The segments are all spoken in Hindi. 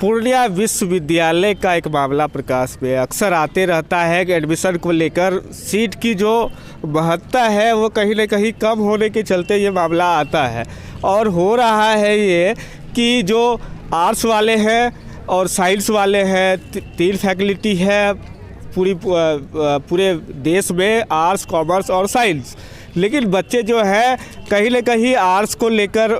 पूर्णिया विश्वविद्यालय का एक मामला प्रकाश में अक्सर आते रहता है कि एडमिशन को लेकर सीट की जो महत्ता है वो कहीं ना कहीं कम होने के चलते ये मामला आता है। और हो रहा है ये कि जो आर्ट्स वाले हैं और साइंस वाले हैं, तीन फैकल्टी है पूरे देश में, आर्ट्स, कॉमर्स और साइंस। लेकिन बच्चे जो है कहीं ना कहीं आर्ट्स को लेकर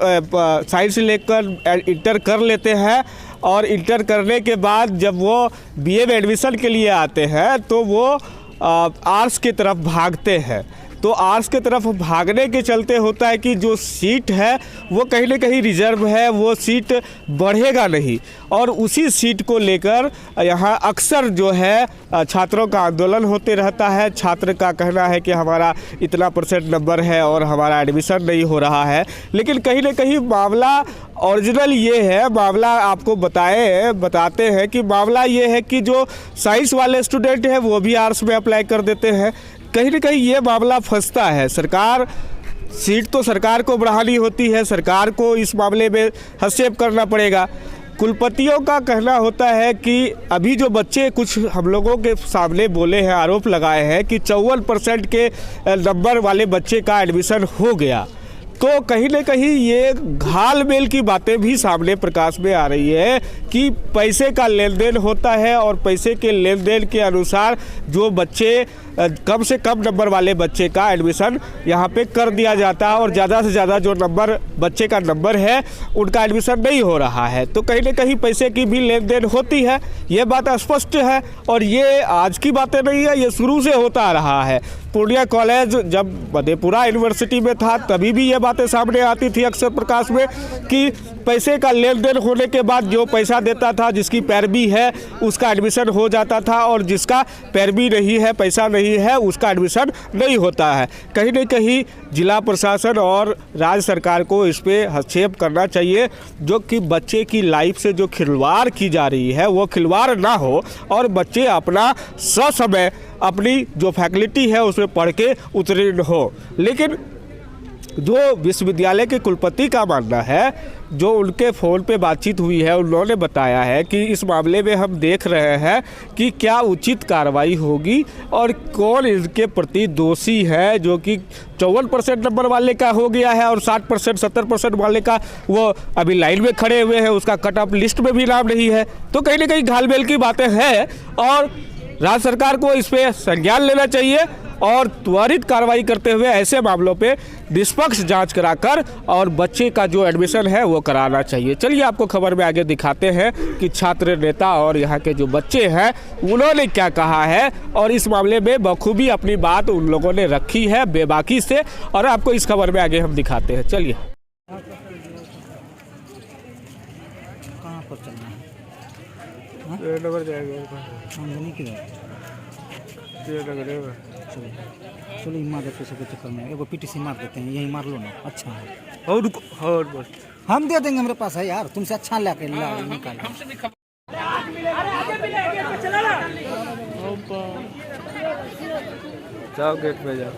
साइंस लेकर इंटर कर लेते हैं और इंटर करने के बाद जब वो बीए में एडमिशन के लिए आते हैं तो वो आर्ट्स की तरफ भागते हैं। तो आर्ट्स की तरफ भागने के चलते होता है कि जो सीट है वो कहीं ना कहीं रिजर्व है, वो सीट बढ़ेगा नहीं। और उसी सीट को लेकर यहाँ अक्सर जो है छात्रों का आंदोलन होते रहता है। छात्र का कहना है कि हमारा इतना % नंबर है और हमारा एडमिशन नहीं हो रहा है। लेकिन कहीं ना कहीं मामला ओरिजिनल ये है, मामला आपको बताते हैं कि मामला ये है कि जो साइंस वाले स्टूडेंट हैं वो भी आर्ट्स में अप्लाई कर देते हैं। कहीं ना कहीं ये मामला फंसता है। सीट तो सरकार को बढ़ानी होती है, सरकार को इस मामले में हस्तक्षेप करना पड़ेगा। कुलपतियों का कहना होता है कि अभी जो बच्चे कुछ हम लोगों के सामने बोले हैं, आरोप लगाए हैं कि 54% के नंबर वाले बच्चे का एडमिशन हो गया। तो कहीं ना कहीं ये घाल मेल की बातें भी सामने प्रकाश में आ रही है कि पैसे का लेन देन होता है और पैसे के लेन देन के अनुसार जो बच्चे कम से कम नंबर वाले बच्चे का एडमिशन यहाँ पे कर दिया जाता है और ज़्यादा से ज़्यादा जो नंबर बच्चे का नंबर है उनका एडमिशन नहीं हो रहा है। तो कहीं ना कहीं पैसे की भी लेन देन होती है, ये बात स्पष्ट है। और ये आज की बातें नहीं है, ये शुरू से होता आ रहा है। पूर्णिया कॉलेज जब मधेपुरा यूनिवर्सिटी में था तभी भी ये बातें सामने आती थी अक्सर प्रकाश में कि पैसे का लेन देन होने के बाद जो पैसा देता था, जिसकी पैरवी है उसका एडमिशन हो जाता था और जिसका पैरवी नहीं है, पैसा नहीं है, उसका एडमिशन नहीं होता है। कहीं ना कहीं जिला प्रशासन और राज्य सरकार को इस पे हस्तक्षेप करना चाहिए, जो कि बच्चे की लाइफ से जो खिलवाड़ की जा रही है वो खिलवाड़ ना हो और बच्चे अपना ससमय अपनी जो फैकल्टी है उसमें पढ़ के उत्तीर्ण हो। लेकिन जो विश्वविद्यालय के कुलपति का मानना है, जो उनके फ़ोन पे बातचीत हुई है, उन्होंने बताया है कि इस मामले में हम देख रहे हैं कि क्या उचित कार्रवाई होगी और कौन इसके प्रति दोषी है। जो कि 54% नंबर वाले का हो गया है और 60% 70% वाले का वो अभी लाइन में खड़े हुए हैं, उसका कट ऑफ लिस्ट में भी नाम नहीं है। तो कहीं ना कहीं घालमेल की बातें हैं और राज्य सरकार को इस पर संज्ञान लेना चाहिए और त्वरित कार्रवाई करते हुए ऐसे मामलों पे निष्पक्ष जांच कराकर और बच्चे का जो एडमिशन है वो कराना चाहिए। चलिए आपको खबर में आगे दिखाते हैं कि छात्र नेता और यहाँ के जो बच्चे हैं उन्होंने क्या कहा है और इस मामले में बखूबी अपनी बात उन लोगों ने रखी है बेबाकी से, और आपको इस खबर में आगे हम दिखाते हैं। चलिए कहाँ पर चलना है? चलो मार देते के चक्कर में एगो पीटीसी मार देते हैं, यही मार लो ना। अच्छा है और बस हम दे देंगे, मेरे पास है यार, तुमसे अच्छा ला निकाल। जाओ गेट पे जाओ।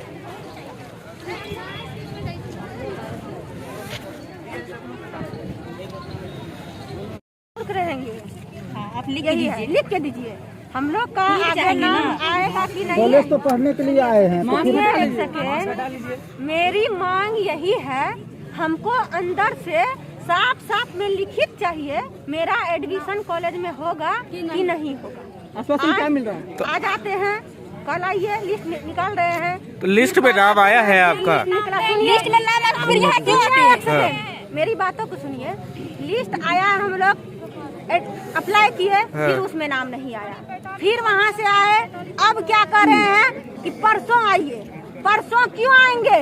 रहेंगे। आप लिख के दीजिए। हम लोग का आगे नाम आएगा कि नहीं? कॉलेज तो पढ़ने के लिए आए हैं। एक सेकेंड, मेरी मांग यही है, हमको अंदर से साफ साफ में लिखित चाहिए मेरा एडमिशन कॉलेज में होगा कि नहीं होगा। आश्वासन क्या मिल रहा है? आज आते हैं, कल आइए, लिस्ट निकाल रहे हैं। तो लिस्ट में नाम आया है आपका? लिस्ट में नाम, मेरी बातों को सुनिए। लिस्ट आया, हम लोग अप्लाई किए, फिर उसमें नाम नहीं आया, फिर वहाँ से आए। अब क्या कर रहे हैं कि परसों आइए। परसों क्यों आएंगे?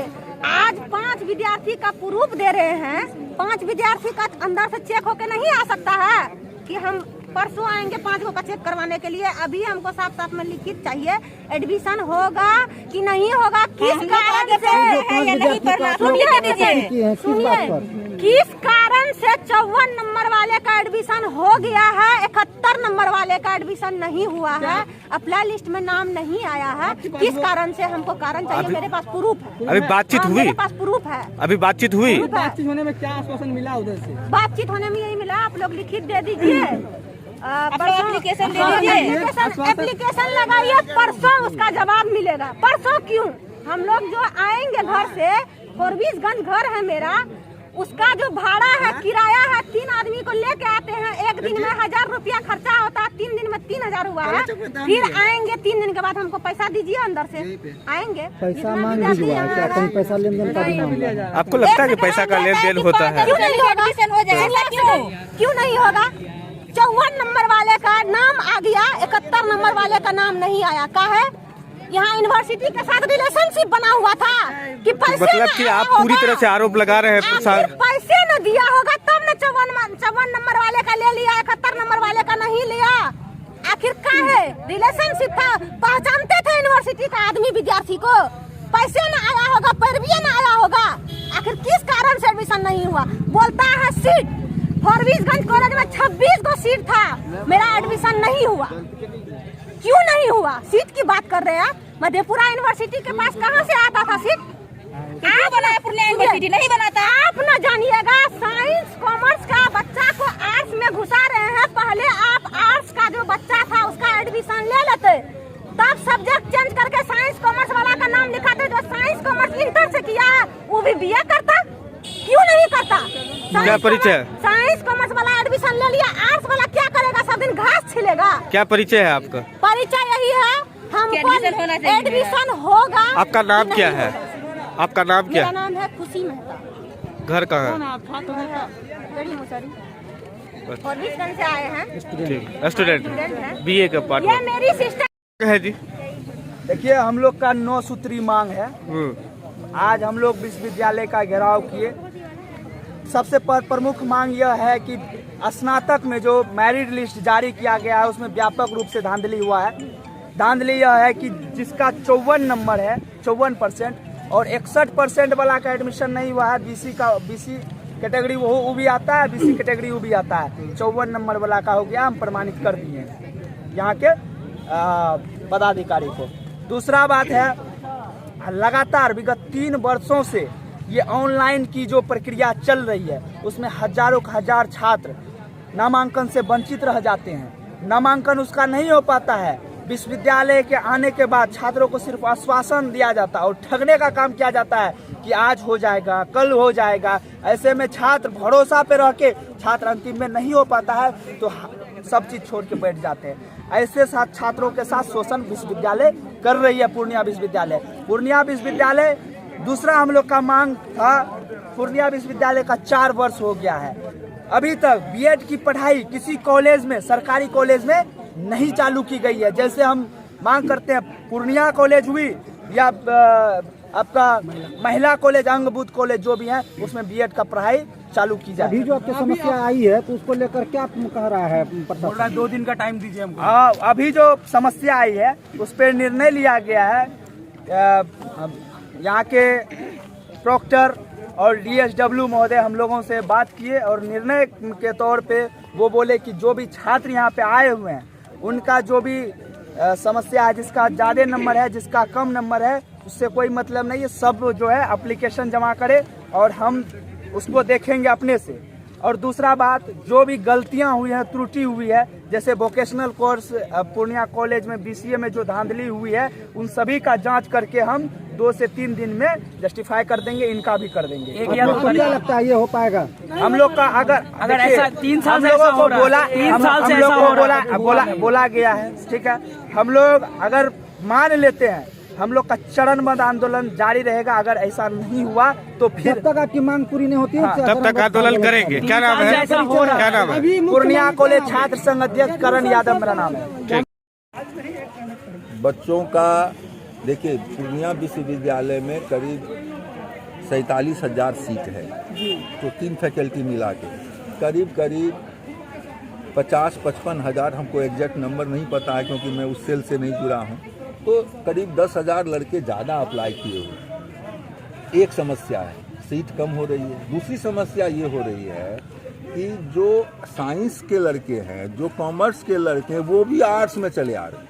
आज 5 विद्यार्थी का प्रूफ दे रहे हैं। 5 विद्यार्थी का अंदर से चेक होके नहीं आ सकता है कि हम परसों आएंगे 5 को का चेक करवाने के लिए। अभी हमको साफ साफ में लिखित चाहिए, एडमिशन होगा कि नहीं होगा, किस कारण से, किस कारण से 54 नंबर वाले का एडमिशन हो गया है, 71 नंबर वाले का एडमिशन नहीं हुआ है, अप्लाई लिस्ट में नाम नहीं आया है, किस कारण से? हमको कारण चाहिए, मेरे पास प्रूफ है। अभी बातचीत हुई? मेरे पास प्रूफ है। अभी बातचीत हुई? बातचीत होने में क्या आश्वासन मिला उधर से? बातचीत होने में यही मिला, आप लोग लिखित दे दीजिए एप्लीकेशन लगाइए, परसों उसका जवाब मिलेगा। परसों क्यों? हम लोग जो आएंगे घर से, फॉरबिसगंज घर है मेरा, उसका जो भाड़ा है, किराया है, 3 आदमी को लेके आते हैं, एक दिन में 1000 रुपया खर्चा होता है, 3 दिन में 3000 हुआ है। फिर आएंगे 3 दिन के बाद हमको पैसा दीजिए, अंदर से आएंगे पैसा मांग लीजिए, क्या कहीं पैसा लेन देन का भी मामला है? आपको लगता है कि पैसा का लेन देन होता है? क्यों नहीं होगा? क्यों नहीं होगा? 54 नंबर वाले का नाम आ गया, 71 नंबर वाले का नाम नहीं आया। का है यहाँ यूनिवर्सिटी के साथ रिलेशनशिप बना हुआ था कि पैसे मतलब कि आप पूरी तरह से आरोप लगा रहे हैं। पैसे न दिया होगा तब न 54 नंबर वाले का ले लिया, 71 नंबर वाले का नहीं लिया। आखिर क्या है? रिलेशनशिप था, पहचानते थे यूनिवर्सिटी का आदमी विद्यार्थी को। पैसे न आया होगा, पैरवी न आया होगा। आखिर किस कारण से एडमिशन नहीं हुआ? बोलता है सीट, फॉरबिसगंज कॉलेज में 26 को सीट था, मेरा एडमिशन नहीं हुआ। क्यों नहीं हुआ? सीट की बात कर रहे हैं। मधेपुरा यूनिवर्सिटी के पास कहाँ से आता था सीट? आप बनाया, पूर्णिया यूनिवर्सिटी नहीं बनाता। आप न जानिएगा, साइंस कॉमर्स का बच्चा को आर्ट्स में घुसा रहे हैं। पहले आप आर्ट्स का जो बच्चा था उसका एडमिशन ले लेते, तब सब्जेक्ट चेंज करके साइंस कॉमर्स वाला का नाम लिखाते। जो साइंस कॉमर्स इंटर से किया है वो भी BA करता, क्यों नहीं करता? क्या परिचय? साइंस कॉमर्स वाला एडमिशन ले लिया, आर्ट्स वाला क्या करेगा? सब दिन घास छिलेगा। क्या परिचय है आपका? परिचय यही है, हमको एडमिशन होगा। आपका नाम क्या है? आपका नाम क्या है? मेरा नाम है खुशी मेहता। घर कहाँ है? गढ़ी मुसरी, फॉरबिसगंज से आए हैं। स्टूडेंट हैं। BA का पार्ट ये मेरी सिस्टर है जी। देखिए, हम लोग का 9 सूत्री मांग है। आज हम लोग विश्वविद्यालय का घेराव किए। सबसे प्रमुख मांग यह है कि स्नातक में जो मेरिट लिस्ट जारी किया गया है उसमें व्यापक रूप से धांधली हुआ है। धांधली यह है कि जिसका 54 नंबर है, 54% और 61% वाला का एडमिशन नहीं हुआ है। BC कैटेगरी वो भी आता है, BC कैटेगरी वो भी आता है। 54 नंबर वाला का हो गया, हम प्रमाणित कर दिए हैं यहाँ के पदाधिकारी को। दूसरा बात है, लगातार विगत 3 वर्षों से ये ऑनलाइन की जो प्रक्रिया चल रही है उसमें हजारों हजार छात्र नामांकन से वंचित रह जाते हैं। नामांकन उसका नहीं हो पाता है। विश्वविद्यालय के आने के बाद छात्रों को सिर्फ आश्वासन दिया जाता है और ठगने का काम किया जाता है कि आज हो जाएगा, कल हो जाएगा। ऐसे में छात्र भरोसा पे रह के छात्र अंतिम में नहीं हो पाता है तो सब चीज छोड़ के बैठ जाते हैं। ऐसे साथ छात्रों के साथ शोषण विश्वविद्यालय कर रही है पूर्णिया विश्वविद्यालय। दूसरा हम लोग का मांग था, पूर्णिया विश्वविद्यालय का 4 वर्ष हो गया है, अभी तक B.Ed की पढ़ाई किसी कॉलेज में, सरकारी कॉलेज में नहीं चालू की गई है। जैसे हम मांग करते हैं पूर्णिया कॉलेज हुई या आपका महिला कॉलेज, अंगबुद्ध कॉलेज जो भी है उसमें B.Ed का पढ़ाई चालू की जाए। अभी जो आपकी समस्या आई है तो उसको लेकर क्या कह रहा है प्रशासन? 2 दिन का टाइम दीजिए हमको। अभी जो समस्या आई है उस पर निर्णय लिया गया है। यहाँ के प्रोक्टर और DSW महोदय हम लोगों से बात किए और निर्णय के तौर पे वो बोले कि जो भी छात्र यहाँ पे आए हुए हैं उनका जो भी समस्या है, जिसका ज़्यादा नंबर है, जिसका कम नंबर है, उससे कोई मतलब नहीं है। सब जो है एप्लीकेशन जमा करे और हम उसको देखेंगे अपने से। और दूसरा बात, जो भी गलतियां हुई हैं, त्रुटि हुई है, जैसे वोकेशनल कोर्स पूर्णिया कॉलेज में BCA में जो धांधली हुई है उन सभी का जांच करके हम 2 से 3 दिन में जस्टिफाई कर देंगे, इनका भी कर देंगे। क्या लगता है ये हो पाएगा? हम लोग का अगर ऐसा 3 साल से बोला गया है, ठीक है, हम लोग अगर मान लेते हैं हम लोग का चरणबद्ध आंदोलन जारी रहेगा। अगर ऐसा नहीं हुआ तो फिर जब तक आपकी मांग पूरी नहीं होती है तब तक आंदोलन करेंगे। क्या नाम है? क्या नाम है? पूर्णिया कॉलेज छात्र संघ अध्यक्ष करण यादव मेरा नाम है। बच्चों का देखिए, पूर्णिया विश्वविद्यालय में करीब 47,000 सीट है, तो 3 फैकल्टी मिला के करीब 50-55 हज़ार, हमको एग्जैक्ट नंबर नहीं पता है क्योंकि मैं उस सेल से नहीं जुड़ा हूँ, तो करीब 10,000 लड़के ज़्यादा अप्लाई किए हुए। एक समस्या है, सीट कम हो रही है। दूसरी समस्या ये हो रही है कि जो साइंस के लड़के हैं, जो कॉमर्स के लड़के हैं, वो भी आर्ट्स में चले आ रहे हैं।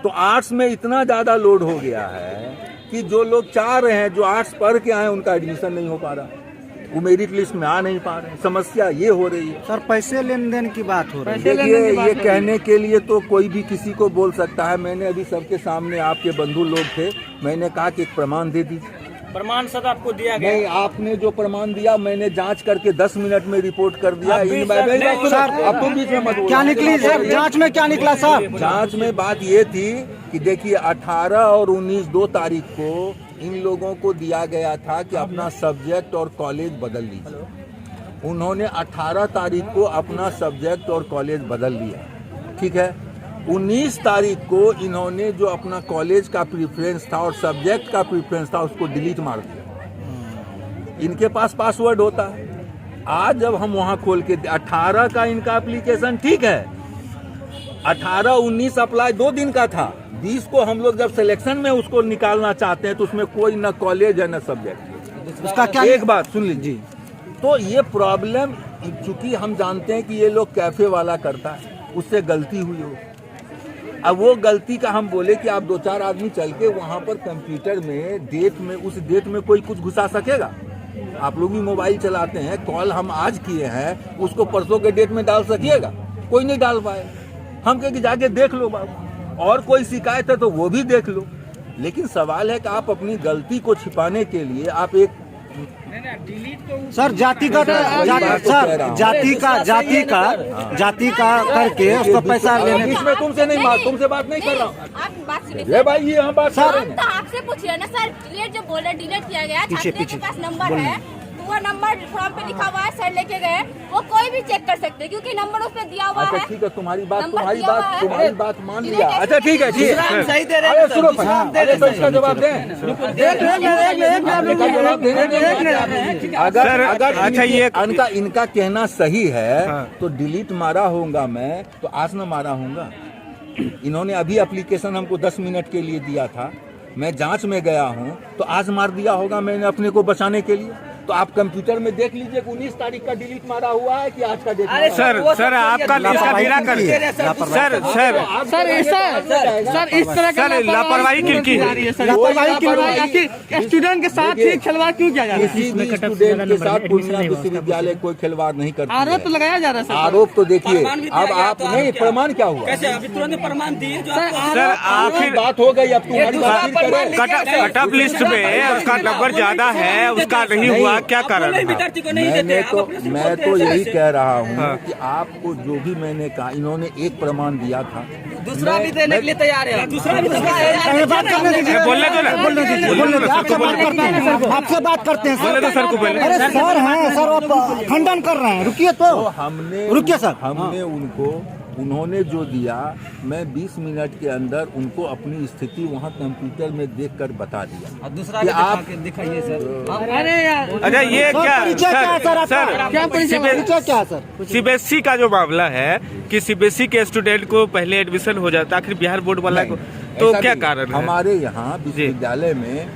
तो आर्ट्स में इतना ज़्यादा लोड हो गया है कि जो लोग चाह रहे हैं, जो आर्ट्स पढ़ के आए, उनका एडमिशन नहीं हो पा रहा। वो मेरिट लिस्ट में आ नहीं पा रहे हैं। समस्या ये हो रही है। सर पैसे लेन देन की बात हो रही है। देखिए, ये कहने के लिए तो कोई भी किसी को बोल सकता है। मैंने अभी सबके सामने, आपके बंधु लोग थे, मैंने कहा कि एक प्रमाण दे दीजिए। प्रमाण सर आपको दिया गया। नहीं, आपने जो प्रमाण दिया मैंने जांच करके 10 मिनट में रिपोर्ट कर दिया। अब तो बीच में मत बोलो। क्या निकली सर, जांच में क्या निकला सर? जांच में बात ये थी कि देखिए 18 और 19 2 तारीख को इन लोगों को दिया गया था कि अपना सब्जेक्ट और कॉलेज बदल लीजिए। उन्होंने 18 तारीख को अपना सब्जेक्ट और कॉलेज बदल लिया, ठीक है। 19 तारीख को इन्होंने जो अपना कॉलेज का प्रेफरेंस था और सब्जेक्ट का प्रेफरेंस था उसको डिलीट मार दिया। इनके पास पासवर्ड होता है। आज जब हम वहां खोल के 18 का इनका एप्लीकेशन ठीक है, 18-19 अप्लाई 2 दिन का था। 20 को हम लोग जब सिलेक्शन में उसको निकालना चाहते हैं तो उसमें कोई न कॉलेज है न सब्जेक्ट। उसका क्या? एक बात सुन लीजिए, तो ये प्रॉब्लम चूंकि हम जानते हैं कि ये लोग कैफे वाला करता है, उससे गलती हुई हो। अब वो गलती का हम बोले कि आप 2-4 आदमी चल के वहाँ पर कंप्यूटर में डेट में उस डेट में कोई कुछ घुसा सकेगा? आप लोग भी मोबाइल चलाते हैं, कॉल हम आज किए हैं उसको परसों के डेट में डाल सकिएगा? कोई नहीं डाल पाए। हम कहें कि जाके देख लो बाबू, और कोई शिकायत है तो वो भी देख लो। लेकिन सवाल है कि आप अपनी गलती को छिपाने के लिए आप एक सर जातिगत सर जाति का करके उसका पैसा लेने। इसमें तुमसे नहीं बात, तुमसे बात नहीं कर रहा हूँ। ये भाई ये हम बात कर रहे हैं। तो आपसे पूछिए ना सर, डिलीट जो बोले डिलीट किया गया, छात्र के पास नंबर है तो वो नंबर फॉर्म पे लिखा हुआ है, सर लेके गए, वो कोई भी चेक कर सकते हैं क्योंकि नंबर उस पे दिया हुआ है। अच्छा ठीक है, तुम्हारी बात मान लिया। अच्छा ठीक है, सही दे रहे अरे सुनो, तो इसका जवाब दें। अगर अच्छा ये इनका कहना सही है तो डिलीट मारा होगा मैं, तो आज न मारा होगा। इन्होंने अभी एप्लीकेशन हमको 10 मिनट के लिए दिया था, मैं जांच में गया हूं तो आज मार दिया होगा मैंने अपने को बचाने के लिए। तो आप कंप्यूटर में देख लीजिए 19 तारीख का डिलीट मारा हुआ है कि आज का डेट। सर आपका इसका निराकरण सर इस तरह का लापरवाही क्यों की स्टूडेंट के साथ ही खिलवाड़ क्यों किया जा रहा है? किसी भी स्टूडेंट के साथ पूर्णिया विश्वविद्यालय कोई खिलवाड़ नहीं करता। आरोप तो लगाया जा रहा है। आरोप तो देखिए, अब आप नहीं, प्रमाण क्या हुआ? कैसे अभी तुरंत प्रमाण दिए? सर आखिर बात हो गई, अब तुम्हारी बात करें। कट ऑफ लिस्ट में उसका नंबर ज्यादा है, उसका नहीं हुआ, क्या कारण है? मैं तो यही कह रहा हूँ कि आपको जो भी मैंने कहा, इन्होंने एक प्रमाण दिया था, दूसरा भी देने के लिए तैयार है। दूसरा भी बोलने दो ना, आपसे बात करते हैं बोलने दो सर को पहले। अरे सर हैं सर, आप खंडन कर रहे हैं, रुकिए तो रुकिए सर। हमने उन्होंने जो दिया, मैं 20 मिनट के अंदर उनको अपनी स्थिति वहाँ कंप्यूटर में देखकर बता दिया। दूसरा आप दिखाइए सर। अरे यार, अच्छा ये क्या सर सीबीएसई का जो मामला है कि सीबीएसई के स्टूडेंट को पहले एडमिशन हो जाता है, आखिर बिहार बोर्ड वाला को तो क्या कारण है? हमारे यहाँ विश्वविद्यालय में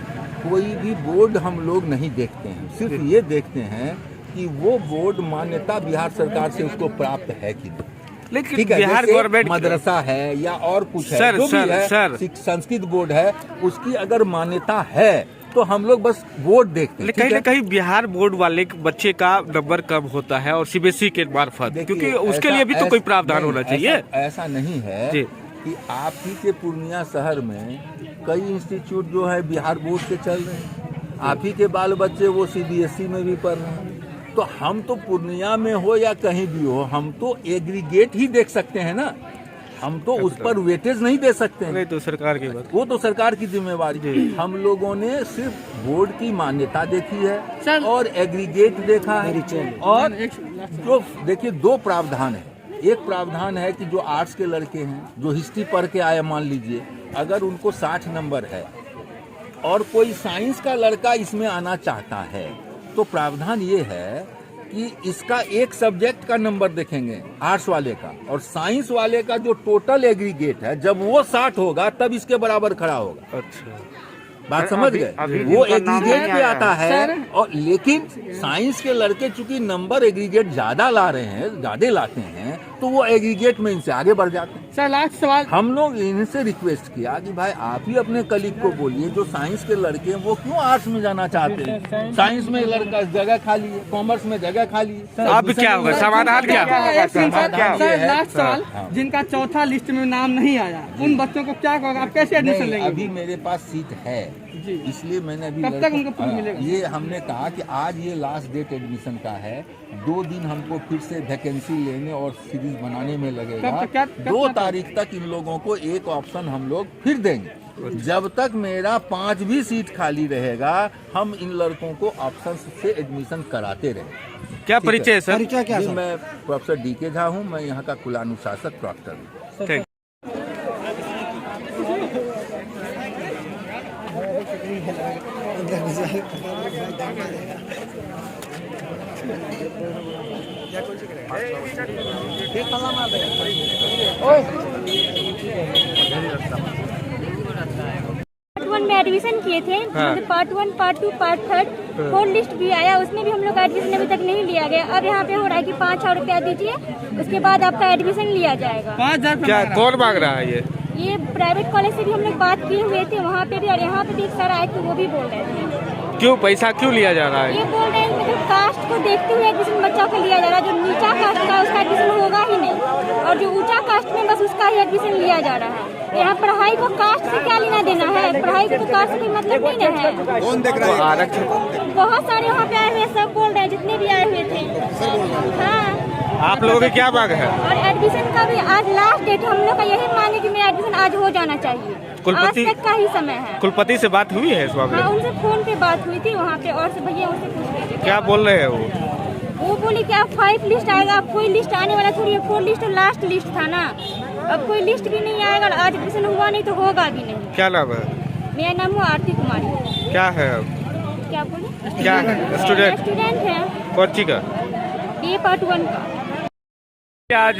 कोई भी बोर्ड हम लोग नहीं देखते हैं, सिर्फ ये देखते हैं कि वो बोर्ड मान्यता बिहार सरकार से उसको प्राप्त है कि नहीं। लेकिन बिहार गवर्नमेंट मदरसा है या और कुछ है, सर, जो सर, भी है, सर, संस्कृत बोर्ड है, उसकी अगर मान्यता है तो हम लोग बस बोर्ड देखते हैं। कहीं न कहीं बिहार बोर्ड वाले बच्चे का नंबर कम होता है और सीबीएसई के मार्फत, क्योंकि उसके लिए भी तो कोई प्रावधान होना चाहिए। ऐसा नहीं है कि आप ही के पूर्णिया शहर में कई इंस्टीट्यूट जो है बिहार बोर्ड से चल रहे हैं, आप ही के बाल बच्चे वो सीबीएसई में भी पढ़ रहे हैं। तो हम तो पूर्णिया में हो या कहीं भी हो, हम तो एग्रीगेट ही देख सकते हैं ना, हम तो उस पर वेटेज नहीं दे सकते हैं। नहीं तो सरकार की बात, वो तो सरकार की जिम्मेवारी है। हम लोगों ने सिर्फ बोर्ड की मान्यता देखी है और एग्रीगेट देखा है। और जो देखिए 2 प्रावधान है। एक प्रावधान है कि जो आर्ट्स के लड़के हैं जो हिस्ट्री पढ़ के आए, मान लीजिए अगर उनको 60 नंबर है और कोई साइंस का लड़का इसमें आना चाहता है, तो प्रावधान ये है कि इसका एक सब्जेक्ट का नंबर देखेंगे आर्ट्स वाले का, और साइंस वाले का जो टोटल एग्रीगेट है जब वो 60 होगा तब इसके बराबर खड़ा होगा। अच्छा बात समझ गए? वो एग्रीगेट पे आता है। और लेकिन साइंस के लड़के चूंकि नंबर एग्रीगेट ज्यादा ला रहे हैं, ज्यादा लाते हैं, तो वो एग्रीगेट में इनसे आगे बढ़ जाते हैं। सर लास्ट सवाल, हम लोग इनसे रिक्वेस्ट किया कि भाई आप ही अपने कलीग को बोलिए, जो साइंस के लड़के हैं वो क्यों आर्ट्स में जाना चाहते हैं। साइंस में लड़का जगह खाली है, कॉमर्स में जगह खाली है। अब क्या होगा, समाधान क्या होगा? सर लास्ट सवाल, जिनका चौथा लिस्ट में नाम नहीं आया उन बच्चों को क्या होगा, आप कैसे एडमिशन नहीं, लेंगे? अभी मेरे पास सीट है, इसलिए मैंने अभी कब तक उनको proof मिलेगा? ये हमने कहा कि आज ये लास्ट डेट एडमिशन का है, 2 दिन हमको फिर से वैकेंसी लेने और सीरीज बनाने में लगेगा। कब तक? 2 तारीख तक इन लोगों को एक ऑप्शन हम लोग फिर देंगे। जब तक मेरा 5 भी सीट खाली रहेगा, हम इन लड़कों को ऑप्शन से एडमिशन कराते रहेंगे। क्या परिचय है सर? परिचय क्या जी, सर? मैं प्रोफेसर DK झा हूँ, मैं यहाँ का कुलानुशासक प्रॉक्टर हूँ। ठीक। पार्ट 1 में एडमिशन किए थे, पार्ट 1, पार्ट 2, पार्ट 3, 4 लिस्ट भी आया, उसमें भी हम लोग का एडमिशन अभी तक नहीं लिया गया। अब यहाँ पे हो रहा है कि 5,000 रुपया दीजिए, उसके बाद आपका एडमिशन लिया जाएगा। 5,000 क्या कौन मांग रहा है ये प्राइवेट कॉलेज से भी हम लोग बात किए हुए थे वहाँ पे भी, और यहाँ पे भी एक सर आए थे, वो भी बोल रहे थे। क्यों पैसा क्यों लिया जा रहा है? ये बोल रहे हैं मतलब कास्ट को देखते हुए एडमिशन बच्चों को लिया जा रहा है, जो नीचा कास्ट का उसका एडमिशन होगा ही नहीं, और जो ऊंचा कास्ट में बस उसका ही एडमिशन लिया जा रहा है। यहाँ पढ़ाई को कास्ट से क्या लेना देना है, पढ़ाई को तो कास्ट से कोई मतलब नहीं ना है। कौन देख रहा है? आरक्षण बहुत सारे वहाँ पे आए हुए सब बोल रहे हैं, जितने भी आए हुए थे। हाँ, आप लोगों की क्या मांग है? और एडमिशन का भी आज लास्ट डेट, हम लोग का यही मांग है कि मेरा एडमिशन आज हो जाना चाहिए। कुलपति- आज तक का ही समय है। कुलपति से बात हुई है इस मामले हाँ, में? उनसे फोन पे बात हुई थी वहाँ पे, और से भैया उनसे पूछ रहे थे। क्या बोल रहे हैं वो? बोली कि अब 5 लिस्ट आएगा, अब कोई लिस्ट आने वाला थोड़ी है, 4 लिस्ट तो लास्ट लिस्ट था ना, अब कोई लिस्ट भी नहीं आएगा, आज एडमिशन हुआ नहीं तो होगा भी नहीं। क्या नाम है? मेरा नाम हुआ आरती कुमारी। क्या है? क्या बोले? क्या है? स्टूडेंट है, कौन सी का? ये पार्ट 1 का। आज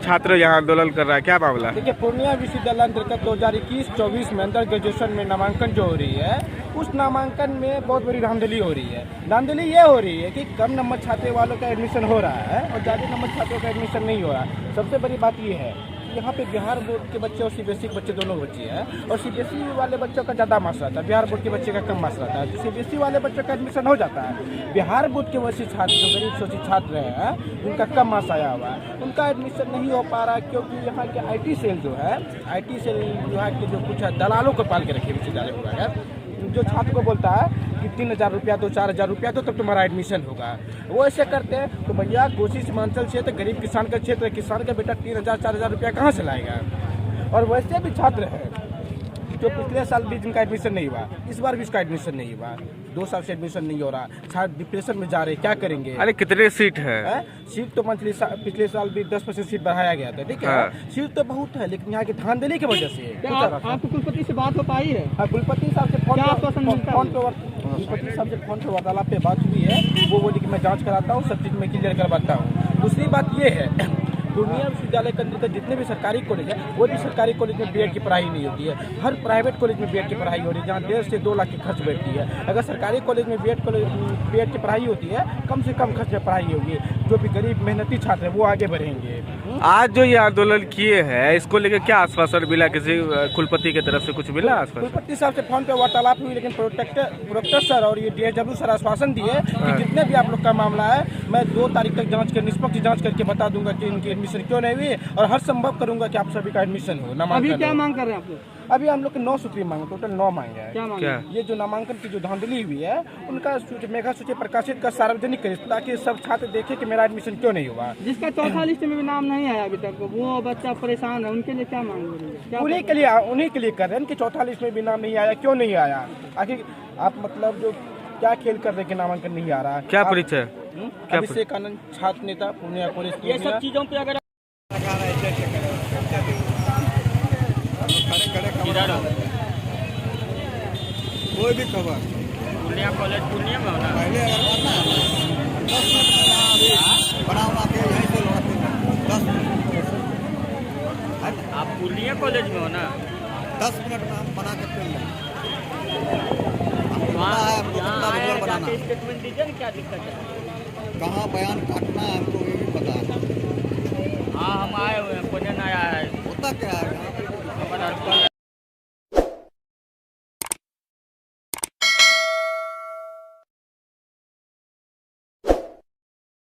छात्र यहाँ आंदोलन कर रहा है, क्या मामला है? देखिए, पूर्णिया विश्वविद्यालय अंतर्गत 2021-24 में अंडर ग्रेजुएशन में नामांकन जो हो रही है, उस नामांकन में बहुत बड़ी धांधली हो रही है। धांधली ये हो रही है कि कम नंबर छात्रों वालों का एडमिशन हो रहा है और ज़्यादा नंबर छात्रों का एडमिशन नहीं हो रहा है। सबसे बड़ी बात ये है कि यहाँ पे बिहार बोर्ड के बच्चे और CBSE के बच्चे दोनों बच्चे हैं, और CBSE वाले बच्चों का ज़्यादा मार्क्स रहता है, बिहार बोर्ड के बच्चे का कम मार्क्स रहता है। CBSE वाले बच्चों का एडमिशन हो जाता है, बिहार बोर्ड के वैसे छात्र जो गरीब शोषित छात्र हैं, उनका कम मार्क्स आया हुआ है, उनका एडमिशन नहीं हो पा रहा, क्योंकि यहाँ के IT सेल जो है, IT सेल विभाग के जो कुछ दलालों को पाल के रखे विश्वविद्यालय विभाग है, जो छात्र को बोलता है कि 3,000 रुपया दो, 4,000 रुपया दो, तब तुम्हारा एडमिशन होगा। वो ऐसे करते हैं। तो भैया, कोसी सीमांचल क्षेत्र गरीब किसान का क्षेत्र है, किसान का बेटा 3,000 4,000 रुपया कहाँ से लाएगा? और वैसे भी छात्र हैं जो पिछले साल भी जिनका एडमिशन नहीं हुआ, इस बार भी उसका एडमिशन नहीं हुआ, 2 साल से एडमिशन नहीं हो रहा, छात्र डिप्रेशन में जा रहे, क्या करेंगे? अरे कितने सीट है? सीट तो पिछले साल भी 10% सीट बढ़ाया गया था, ठीक है। हाँ। सीट तो बहुत है, लेकिन यहाँ की धांधली की वजह से आपको कुलपति से बात हो पाई है? हाँ, कुलपति साहब से क्या आश्वासन मिलता है? कुलपति साहब से फोन पे वार्तालाप पे बात हुई है, वो बोली कि मैं जांच कराता हूँ, सब चीज़ मैं क्लियर करवाता हूँ। दूसरी बात ये है, पूर्णिया विश्वविद्यालय के अंतर्गत जितने भी सरकारी कॉलेज है, वो भी सरकारी कॉलेज में बीएड की पढ़ाई नहीं होती है। हर प्राइवेट कॉलेज में बीएड की पढ़ाई हो रही है, जहाँ 1.5 से 2 लाख की खर्च बैठती है। अगर सरकारी कॉलेज में बीएड की पढ़ाई होती है, कम से कम खर्च में पढ़ाई होगी, जो भी गरीब मेहनती छात्र है वो आगे बढ़ेंगे। आज जो ये आंदोलन किए हैं, इसको लेकर क्या आश्वासन मिला? किसी कुलपति की तरफ से कुछ मिला आश्वासन? कुलपति साहब से फोन पे वार्तालाप हुई, लेकिन प्रोटेक्टर सर और ये DSW सर आश्वासन दिए कि जितने भी आप लोग का मामला है, मैं 2 तारीख तक निष्पक्ष जांच करके बता दूंगा कि इनकी एडमिशन क्यों नहीं हुई, और हर संभव करूंगा कि आप सभी का एडमिशन हो। अभी क्या मांग कर रहे हैं आप लोग? अभी हम लोग के 9 सूत्री मांगे, टोटल 9 मांगे हैं। क्या मांग? ये जो नामांकन की जो धांधली हुई है, उनका मेगा सूची प्रकाशित कर सार्वजनिक करे, ताकि सब छात्र देखे कि मेरा एडमिशन क्यों नहीं हुआ। जिसका चौथा लिस्ट में भी नाम नहीं आया अभी तक, वो बच्चा परेशान है, उनके लिए क्या मांग हो रही है? उन्हीं के लिए कर रहे हैं कि चौथा लिस्ट में भी नाम नहीं आया, क्यों नहीं आया? आखिर आप मतलब जो क्या खेल कर रहे कि नामांकन नहीं आ रहा? क्या परिचय? अभिषेक आनंद, छात्र नेता, पूर्णिया कॉलेज। ये सब चीजों पे अगर कोई भी खबर पूर्णिया कॉलेज पूर्णिया में होना पहले अगर बनना है 10 मिनट में बना उड़ा के यहीं से लौटते हैं 10 मिनट। आप पूर्णिया कॉलेज में हो ना? 10 मिनट में हम बना के चल जाएंगे। बनाना स्टेटमेंट दीजिए, क्या दिक्कत है? कहाँ बयान काटना है हमको ये भी पता है। हाँ हम आए हुए हैं, कोने आया है। होता क्या है यहाँ पे? हमारा